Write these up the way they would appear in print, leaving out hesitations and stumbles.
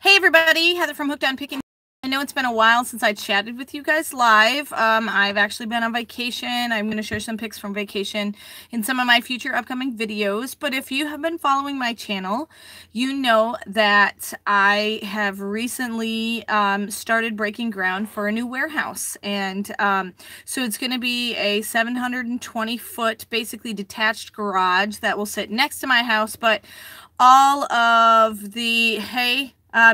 Hey everybody, Heather from Hooked on Pickin. I know it's been a while since I chatted with you guys live. I've actually been on vacation. I'm going to share some pics from vacation in some of my future upcoming videos. But if you have been following my channel, you know that I have recently started breaking ground for a new warehouse. And so it's going to be a 720-foot, basically detached garage that will sit next to my house. But all of the,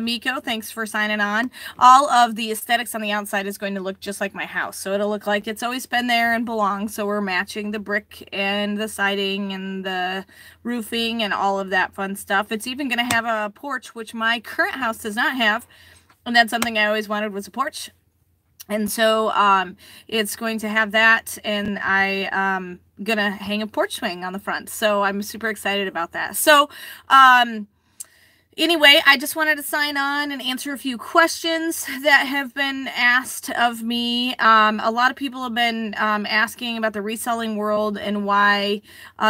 Miko, thanks for signing on. All of the aesthetics on the outside is going to look just like my house. So it'll look like it's always been there and belongs. So we're matching the brick and the siding and the roofing and all of that fun stuff. It's even going to have a porch, which my current house does not have. And that's something I always wanted, was a porch. And so it's going to have that, and I'm gonna hang a porch swing on the front. So I'm super excited about that. So anyway, I just wanted to sign on and answer a few questions that have been asked of me. A lot of people have been asking about the reselling world and why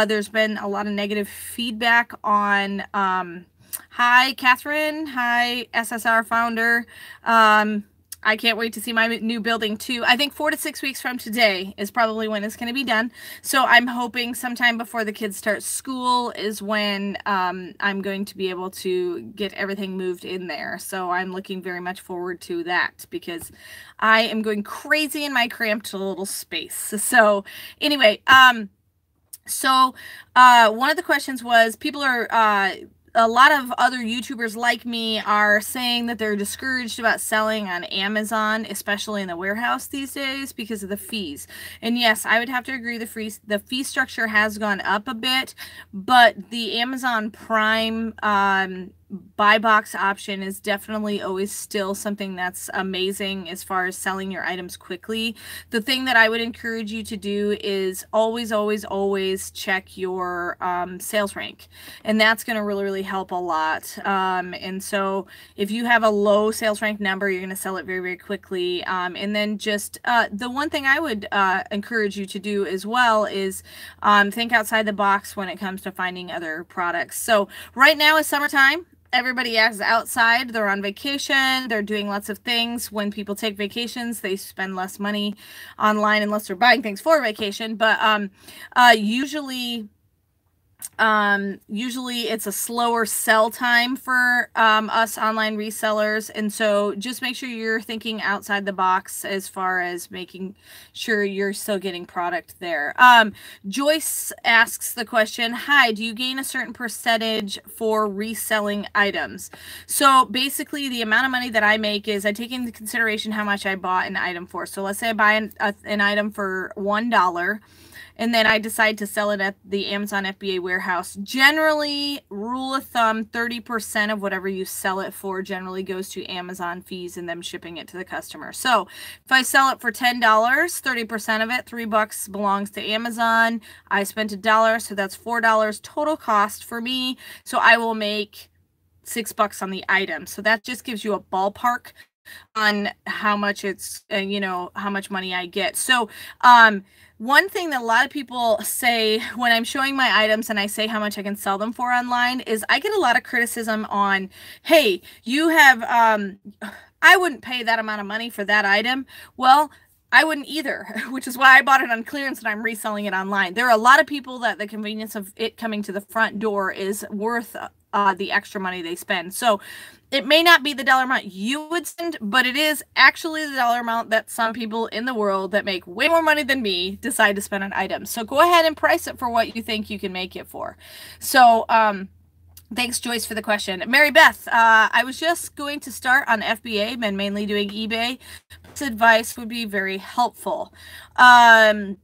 there's been a lot of negative feedback on hi Catherine, hi SSR founder. I can't wait to see my new building too. I think 4 to 6 weeks from today is probably when it's going to be done. So I'm hoping sometime before the kids start school is when I'm going to be able to get everything moved in there. So I'm looking very much forward to that because I am going crazy in my cramped little space. So anyway, one of the questions was, people are a lot of other YouTubers like me are saying that they're discouraged about selling on Amazon, especially in the warehouse these days, because of the fees. And yes, I would have to agree, the fee structure has gone up a bit, but the Amazon Prime buy box option is definitely always still something that's amazing as far as selling your items quickly. The thing that I would encourage you to do is always check your sales rank, and that's going to really help a lot. And so if you have a low sales rank number, you're going to sell it very quickly. And then just the one thing I would encourage you to do as well is think outside the box when it comes to finding other products. So right now is summertime. Everybody is outside, they're on vacation, they're doing lots of things. When people take vacations, they spend less money online unless they're buying things for vacation. But usually it's a slower sell time for us online resellers, and so just make sure you're thinking outside the box as far as making sure you're still getting product there. Joyce asks the question, hi, do you gain a certain percentage for reselling items? So basically the amount of money that I make is I take into consideration how much I bought an item for. So let's say I buy an item for $1, and then I decide to sell it at the Amazon FBA warehouse. Generally, rule of thumb, 30% of whatever you sell it for generally goes to Amazon fees and them shipping it to the customer. So if I sell it for $10, 30% of it, $3 belongs to Amazon. I spent $1, so that's $4 total cost for me. So I will make $6 on the item. So that just gives you a ballpark on how much it's, how much money I get. So, one thing that a lot of people say when I'm showing my items and I say how much I can sell them for online is I get a lot of criticism on, hey, you have, I wouldn't pay that amount of money for that item. Well, I wouldn't either, which is why I bought it on clearance and I'm reselling it online. There are a lot of people that the convenience of it coming to the front door is worth the extra money they spend. So it may not be the dollar amount you would spend, but it is actually the dollar amount that some people in the world that make way more money than me decide to spend on items. So go ahead and price it for what you think you can make it for. So, thanks, Joyce, for the question. Mary Beth, I was just going to start on FBA, been mainly doing eBay. This advice would be very helpful. Ask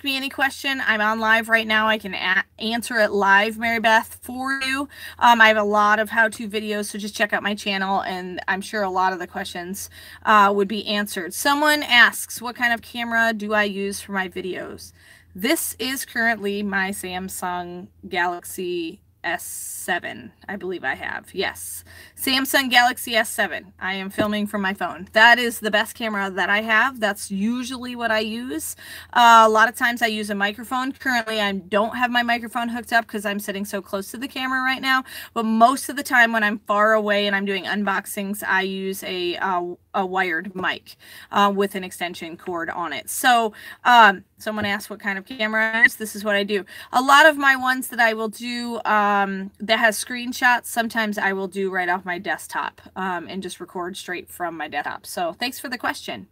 me any question. I'm on live right now. I can answer it live, Mary Beth, for you. I have a lot of how-to videos, so just check out my channel, and I'm sure a lot of the questions would be answered. Someone asks, what kind of camera do I use for my videos? This is currently my Samsung Galaxy S7, I believe I have. Yes, Samsung Galaxy S7. I am filming from my phone. That is the best camera that I have. That's usually what I use. A lot of times I use a microphone. Currently, I don't have my microphone hooked up because I'm sitting so close to the camera right now. But most of the time when I'm far away and I'm doing unboxings, I use a wired mic with an extension cord on it. So someone asked what kind of camera I use. This is what I do. A lot of my ones that I will do that has screenshots, sometimes I will do right off my desktop and just record straight from my desktop. So thanks for the question.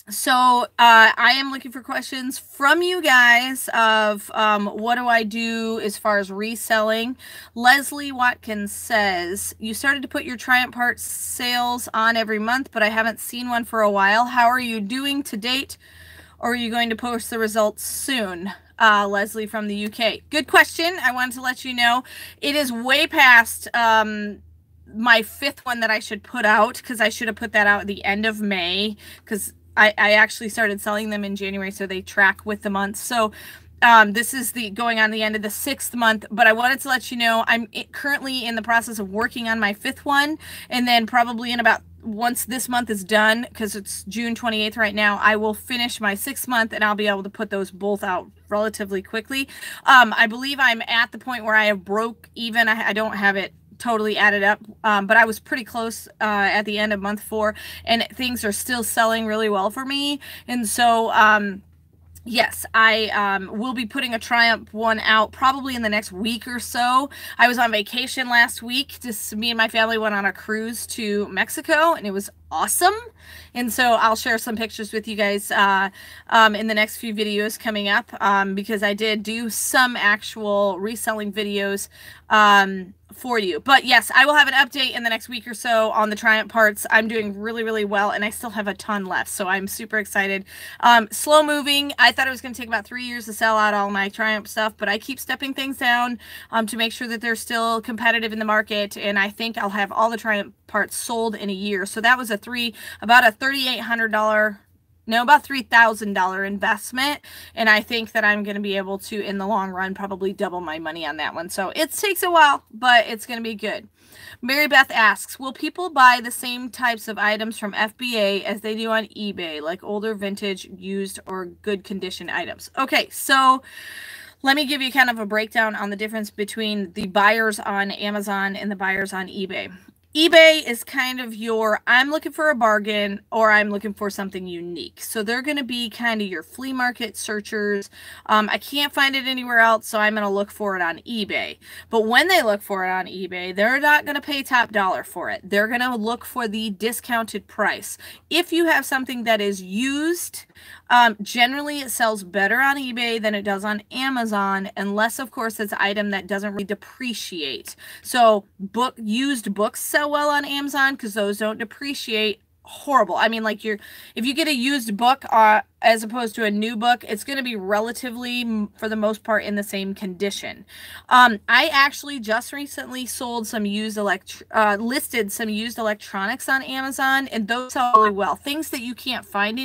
So I am looking for questions from you guys of what do I do as far as reselling. Leslie Watkins says, you started to put your Triumph Parts sales on every month, but I haven't seen one for a while. How are you doing to date? Or are you going to post the results soon? Leslie from the UK. Good question. I wanted to let you know it is way past my 5th one that I should put out, because I should have put that out at the end of May, because I actually started selling them in January, so they track with the month. So this is going on the end of the 6th month, but I wanted to let you know I'm currently in the process of working on my 5th one, and then probably in about once this month is done, because it's June 28th right now, I will finish my 6th month and I'll be able to put those both out relatively quickly. I believe I'm at the point where I have broke even. I don't have it totally added up, but I was pretty close at the end of month 4, and things are still selling really well for me. And so yes, I will be putting a Triumph one out probably in the next week or so. I was on vacation last week. Just me and my family went on a cruise to Mexico, and it was awesome. And so I'll share some pictures with you guys in the next few videos coming up, because I did do some actual reselling videos for you. But yes, I will have an update in the next week or so on the Triumph Parts. I'm doing really, really well, and I still have a ton left, so I'm super excited. Slow moving. I thought it was going to take about 3 years to sell out all my Triumph stuff, but I keep stepping things down to make sure that they're still competitive in the market, and I think I'll have all the Triumph Parts sold in a year. So that was about a $3,800, no, about $3,000 investment, and I think that I'm going to be able to, in the long run, probably double my money on that one. So it takes a while, but it's going to be good. Mary Beth asks, will people buy the same types of items from FBA as they do on eBay, like older, vintage, used, or good condition items? Okay, so let me give you kind of a breakdown on the difference between the buyers on Amazon and the buyers on eBay. eBay is kind of your, I'm looking for a bargain, or I'm looking for something unique. So they're going to be kind of your flea market searchers. I can't find it anywhere else, so I'm going to look for it on eBay. But when they look for it on eBay, they're not going to pay top dollar for it. They're going to look for the discounted price. If you have something that is used, generally it sells better on eBay than it does on Amazon, unless of course it's an item that doesn't really depreciate. So used books sell well on Amazon because those don't depreciate horrible. I mean, like if you get a used book as opposed to a new book, it's going to be relatively, for the most part, in the same condition. I actually just recently sold some used listed some used electronics on Amazon, and those sell really well. Things that you can't find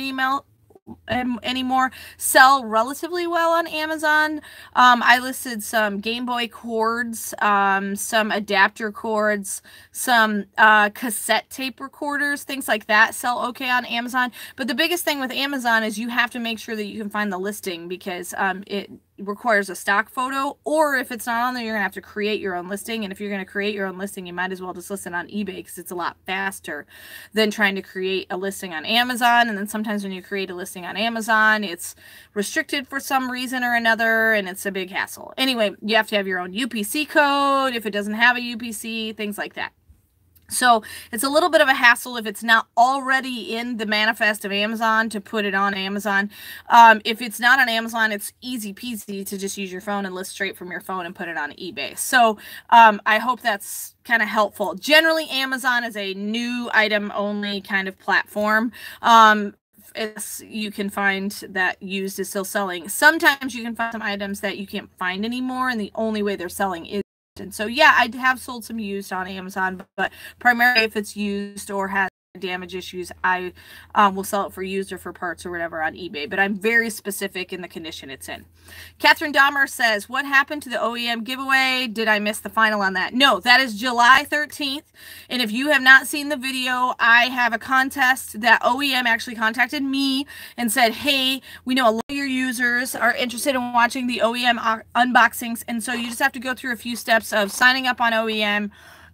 anymore sell relatively well on Amazon. I listed some Game Boy cords, some adapter cords, some cassette tape recorders, things like that sell okay on Amazon. But the biggest thing with Amazon is you have to make sure that you can find the listing, because it requires a stock photo, or if it's not on there, you're gonna have to create your own listing. And if you're gonna create your own listing, you might as well just list it on eBay, because it's a lot faster than trying to create a listing on Amazon. And then sometimes when you create a listing on Amazon, it's restricted for some reason or another, and it's a big hassle. Anyway, you have to have your own UPC code if it doesn't have a UPC, things like that. So it's a little bit of a hassle if it's not already in the manifest of Amazon to put it on Amazon. If it's not on Amazon, it's easy peasy to just use your phone and list straight from your phone and put it on eBay. So I hope that's kind of helpful. Generally, Amazon is a new item only kind of platform. You can find that used is still selling. Sometimes you can find some items that you can't find anymore, and the only way they're selling is. And so, yeah, I have sold some used on Amazon, but primarily if it's used or has damage issues, I will sell it for used or for parts or whatever on eBay, but I'm very specific in the condition it's in. Catherine Dahmer says, what happened to the OEM giveaway? Did I miss the final on that? No, that is July 13th. And if you have not seen the video, I have a contest that OEM actually contacted me and said, hey, we know a lot of your users are interested in watching the OEM unboxings. And so you just have to go through a few steps of signing up on OEM,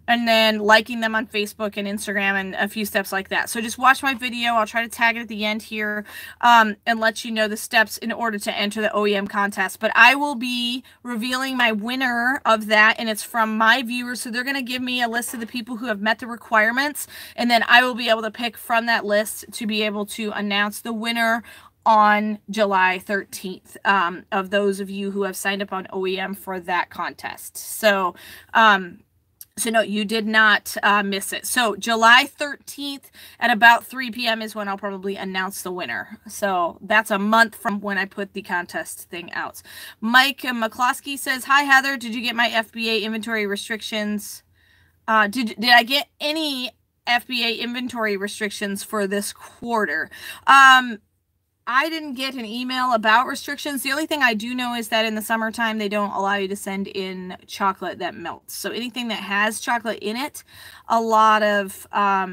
and then liking them on Facebook and Instagram, and a few steps like that. So just watch my video. I'll try to tag it at the end here and let you know the steps in order to enter the OEM contest. But I will be revealing my winner of that, and it's from my viewers. So they're going to give me a list of the people who have met the requirements, and then I will be able to pick from that list to be able to announce the winner on July 13th of those of you who have signed up on OEM for that contest. So no, you did not miss it. So July 13th at about 3 p.m. is when I'll probably announce the winner. So that's a month from when I put the contest thing out. Mike McCloskey says, hi, Heather. Did you get my FBA inventory restrictions? Did I get any FBA inventory restrictions for this quarter? I didn't get an email about restrictions. The only thing I do know is that in the summertime, they don't allow you to send in chocolate that melts. So anything that has chocolate in it, a lot of, a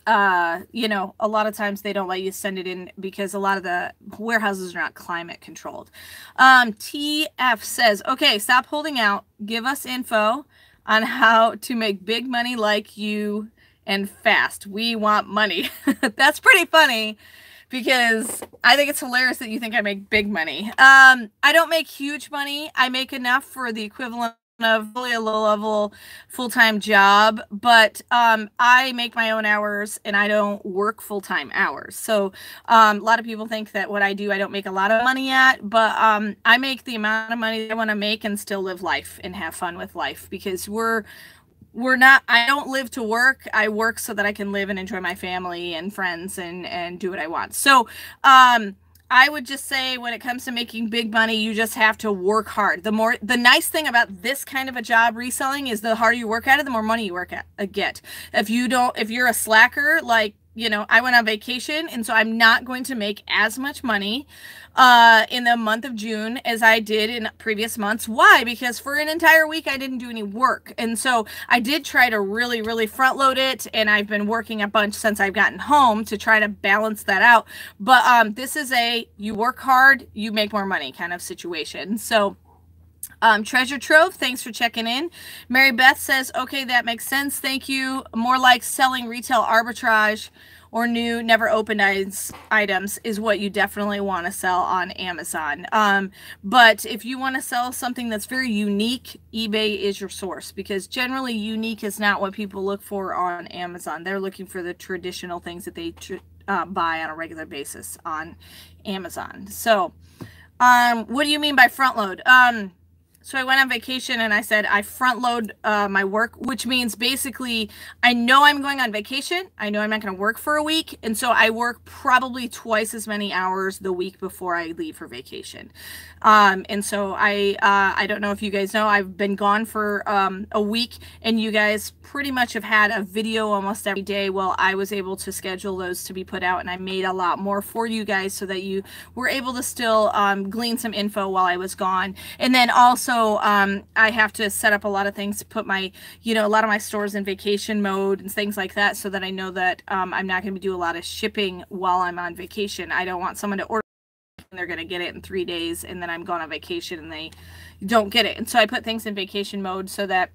lot of times they don't let you send it in because a lot of the warehouses are not climate controlled. TF says, okay, stop holding out. Give us info on how to make big money like you and fast. We want money. That's pretty funny, because I think it's hilarious that you think I make big money. I don't make huge money. I make enough for the equivalent of really a low-level full-time job, but I make my own hours and I don't work full-time hours. So a lot of people think that what I do, I don't make a lot of money at, but I make the amount of money I want to make and still live life and have fun with life, because I don't live to work. I work so that I can live and enjoy my family and friends and do what I want. So, I would just say when it comes to making big money, you just have to work hard. The nice thing about this kind of a job, reselling, is the harder you work at it, the more money you get. If you're a slacker, like, I went on vacation, and so I'm not going to make as much money in the month of June as I did in previous months. Why? Because for an entire week, I didn't do any work. And so I did try to really, really front load it. And I've been working a bunch since I've gotten home to try to balance that out. But this is you work hard, you make more money kind of situation. So Treasure Trove, thanks for checking in. Mary Beth says, okay, that makes sense. Thank you. More like selling retail arbitrage or new, never opened items is what you definitely want to sell on Amazon. But if you want to sell something that's very unique, eBay is your source, because generally unique is not what people look for on Amazon. They're looking for the traditional things that they buy on a regular basis on Amazon. So what do you mean by front load? So I went on vacation and I said I front load my work, which means basically I know I'm going on vacation. I know I'm not going to work for a week. And so I work probably twice as many hours the week before I leave for vacation. And so I don't know if you guys know, I've been gone for a week, and you guys pretty much have had a video almost every day. Well, I was able to schedule those to be put out, and I made a lot more for you guys so that you were able to still glean some info while I was gone. And then also I have to set up a lot of things to put my, a lot of my stores in vacation mode and things like that, so that I know that I'm not going to do a lot of shipping while I'm on vacation. I don't want someone to order and they're going to get it in 3 days, and then I'm going on vacation and they don't get it. And so I put things in vacation mode so that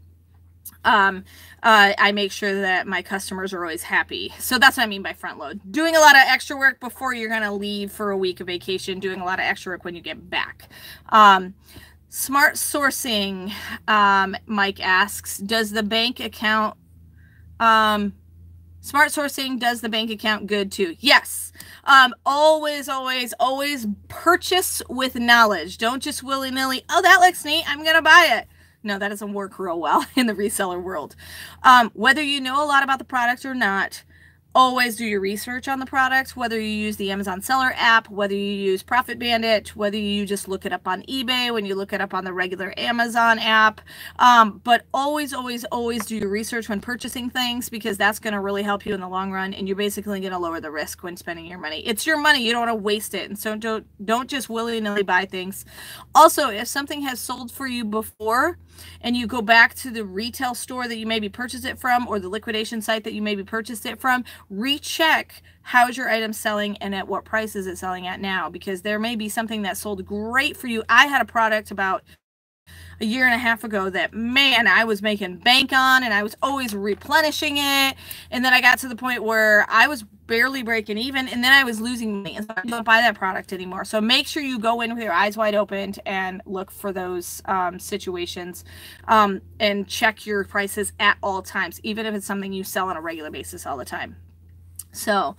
I make sure that my customers are always happy. So that's what I mean by front load. Doing a lot of extra work before you're going to leave for a week of vacation, doing a lot of extra work when you get back. Smart sourcing, Mike asks, does the bank account, smart sourcing, does the bank account good too? Yes. Always, always, always purchase with knowledge. Don't just willy-nilly, oh, that looks neat, I'm going to buy it. No, that doesn't work real well in the reseller world. Whether you know a lot about the product or not, always do your research on the product, whether you use the Amazon Seller app, whether you use Profit Bandit, whether you just look it up on eBay, when you look it up on the regular Amazon app. But always, always, always do your research when purchasing things, because that's going to really help you in the long run, and you're basically going to lower the risk when spending your money. It's your money. You don't want to waste it. And so don't just willy-nilly buy things. Also, if something has sold for you before and you go back to the retail store that you maybe purchased it from, or the liquidation site that you maybe purchased it from, recheck how's your item selling and at what price is it selling at now, because there may be something that sold great for you. I had a product about a year and a half ago that, man, I was making bank on, and I was always replenishing it, and then I got to the point where I was barely breaking even, and then I was losing money, and so I don't buy that product anymore. So make sure you go in with your eyes wide open and look for those situations, and check your prices at all times, even if it's something you sell on a regular basis all the time. So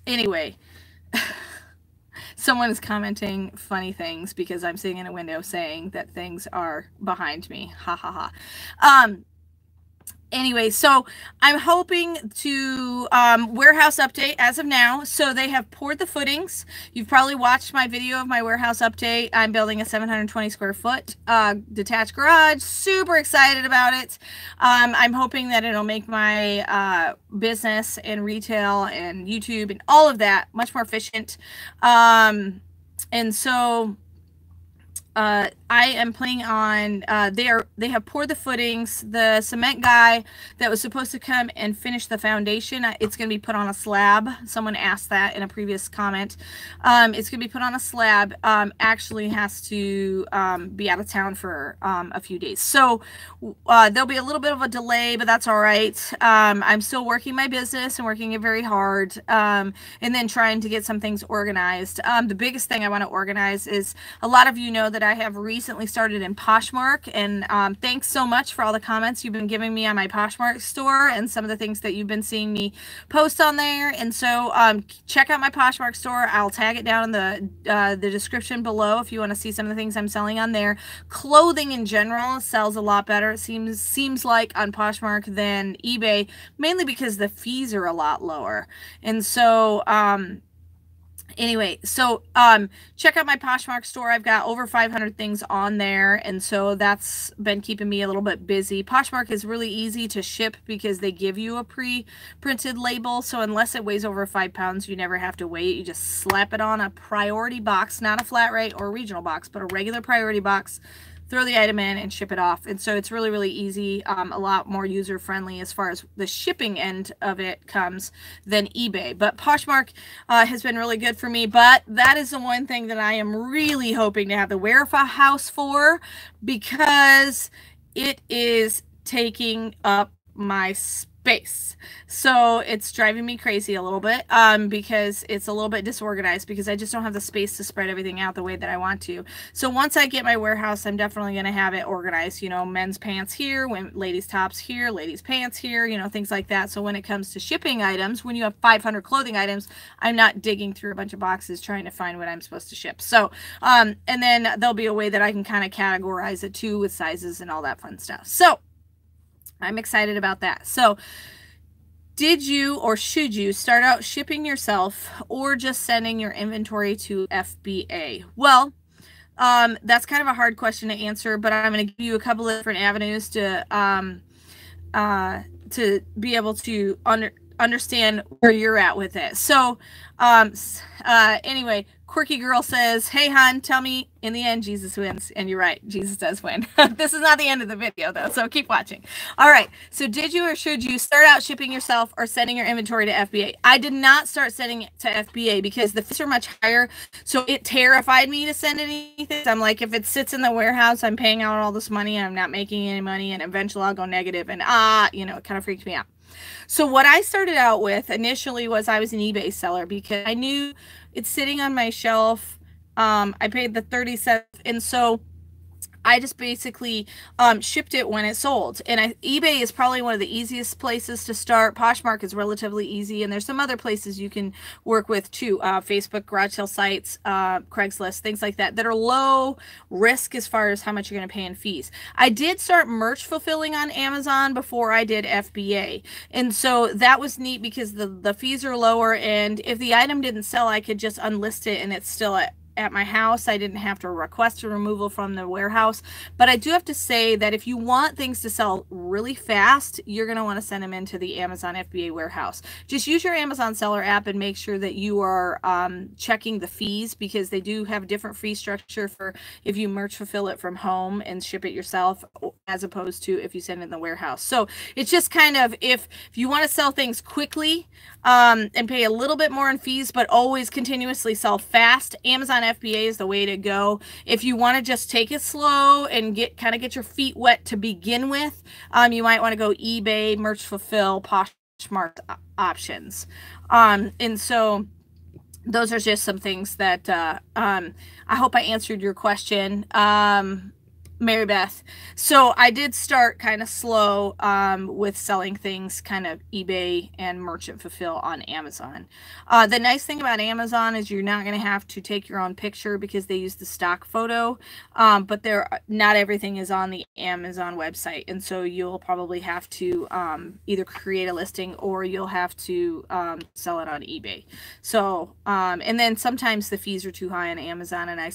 anyway, someone is commenting funny things because I'm sitting in a window saying that things are behind me. Ha ha ha. Anyway, so I'm hoping to warehouse update as of now. So they have poured the footings. You've probably watched my video of my warehouse update. I'm building a 720 square foot detached garage. Super excited about it. I'm hoping that it'll make my business and retail and YouTube and all of that much more efficient. And so I am planning on, they have poured the footings. The cement guy that was supposed to come and finish the foundation, it's going to be put on a slab. Someone asked that in a previous comment. It's going to be put on a slab. Actually has to be out of town for a few days. So there'll be a little bit of a delay, but that's all right. I'm still working my business and working it very hard, and then trying to get some things organized. The biggest thing I want to organize is, a lot of you know that I have recently started in Poshmark, and thanks so much for all the comments you've been giving me on my Poshmark store and some of the things that you've been seeing me post on there. And so check out my Poshmark store. I'll tag it down in the description below if you want to see some of the things I'm selling on there. Clothing in general sells a lot better, it seems like, on Poshmark than eBay, mainly because the fees are a lot lower. And so anyway, so check out my Poshmark store. I've got over 500 things on there, and so that's been keeping me a little bit busy. Poshmark is really easy to ship because they give you a pre-printed label, so unless it weighs over 5 pounds, you never have to weigh it. You just slap it on a priority box, not a flat rate or a regional box, but a regular priority box. Throw the item in and ship it off. And so it's really, really easy, a lot more user-friendly as far as the shipping end of it comes than eBay. But Poshmark has been really good for me. But that is the one thing that I am really hoping to have the warehouse for, because it is taking up my space. So it's driving me crazy a little bit, because it's a little bit disorganized, because I just don't have the space to spread everything out the way that I want to. So once I get my warehouse, I'm definitely going to have it organized, you know, men's pants here, ladies tops here, ladies pants here, you know, things like that. So when it comes to shipping items, when you have 500 clothing items, I'm not digging through a bunch of boxes trying to find what I'm supposed to ship. So and then there'll be a way that I can kind of categorize it too, with sizes and all that fun stuff. So I'm excited about that. So did you or should you start out shipping yourself, or just sending your inventory to FBA? Well, that's kind of a hard question to answer, but I'm going to give you a couple of different avenues to be able to understand where you're at with it. So anyway, Quirky Girl says, hey hon, tell me, in the end Jesus wins. And you're right, Jesus does win. This is not the end of the video though, so keep watching. All right, so did you or should you start out shipping yourself or sending your inventory to FBA? I did not start sending it to FBA because the fees are much higher, so it terrified me to send anything. I'm like, if it sits in the warehouse, I'm paying out all this money and I'm not making any money, and eventually I'll go negative, and you know, it kind of freaked me out. So what I started out with initially was, I was an eBay seller, because I knew it's sitting on my shelf. I paid the $37, and so I just basically shipped it when it sold. And eBay is probably one of the easiest places to start. Poshmark is relatively easy, and there's some other places you can work with too. Facebook, garage sale sites, Craigslist, things like that are low risk as far as how much you're going to pay in fees. I did start merch fulfilling on Amazon before I did FBA, and so that was neat because the fees are lower, and if the item didn't sell, I could just unlist it and it's still at my house. I didn't have to request a removal from the warehouse. But I do have to say that if you want things to sell really fast, you're going to want to send them into the Amazon FBA warehouse. Just use your Amazon seller app and make sure that you are checking the fees, because they do have a different fee structure for if you merch fulfill it from home and ship it yourself, as opposed to if you send it in the warehouse. So it's just kind of, if you want to sell things quickly and pay a little bit more in fees, but always continuously sell fast, Amazon FBA is the way to go. If you want to just take it slow and get your feet wet to begin with, you might want to go eBay, merch fulfill, Poshmark options. And so those are just some things that I hope I answered your question, Mary Beth. So I did start kind of slow with selling things kind of eBay and merchant fulfill on Amazon. The nice thing about Amazon is you're not going to have to take your own picture because they use the stock photo, but not everything is on the Amazon website, and so you'll probably have to either create a listing or you'll have to sell it on eBay. So and then sometimes the fees are too high on Amazon, and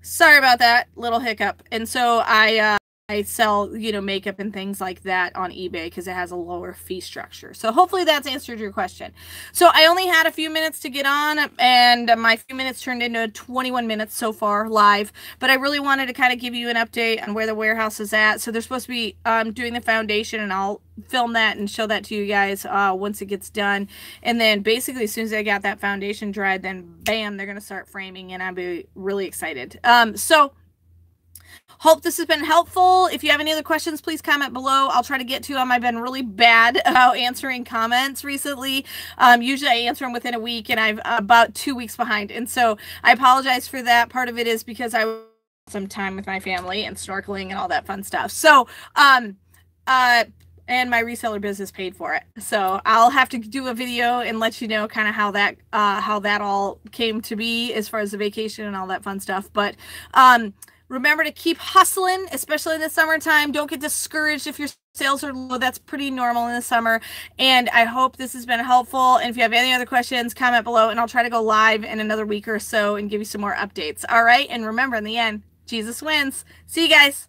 sorry about that little hiccup. And so I sell, makeup and things like that on eBay because it has a lower fee structure. So hopefully that's answered your question. So I only had a few minutes to get on, and my few minutes turned into 21 minutes so far live. But I really wanted to kind of give you an update on where the warehouse is at. So they're supposed to be doing the foundation, and I'll film that and show that to you guys once it gets done. And then basically as soon as I got that foundation dried, then bam, they're going to start framing, and I'll be really excited. So hope this has been helpful. If you have any other questions, please comment below. I'll try to get to them. I've been really bad about answering comments recently. Usually I answer them within a week, and I'm about 2 weeks behind. And so I apologize for that. Part of it is because I was some time with my family and snorkeling and all that fun stuff. So, and my reseller business paid for it. So I'll have to do a video and let you know kind of how that all came to be as far as the vacation and all that fun stuff. But, remember to keep hustling, especially in the summertime. Don't get discouraged if your sales are low. That's pretty normal in the summer. And I hope this has been helpful. And if you have any other questions, comment below, and I'll try to go live in another week or so and give you some more updates. All right. And remember, in the end, Jesus wins. See you guys.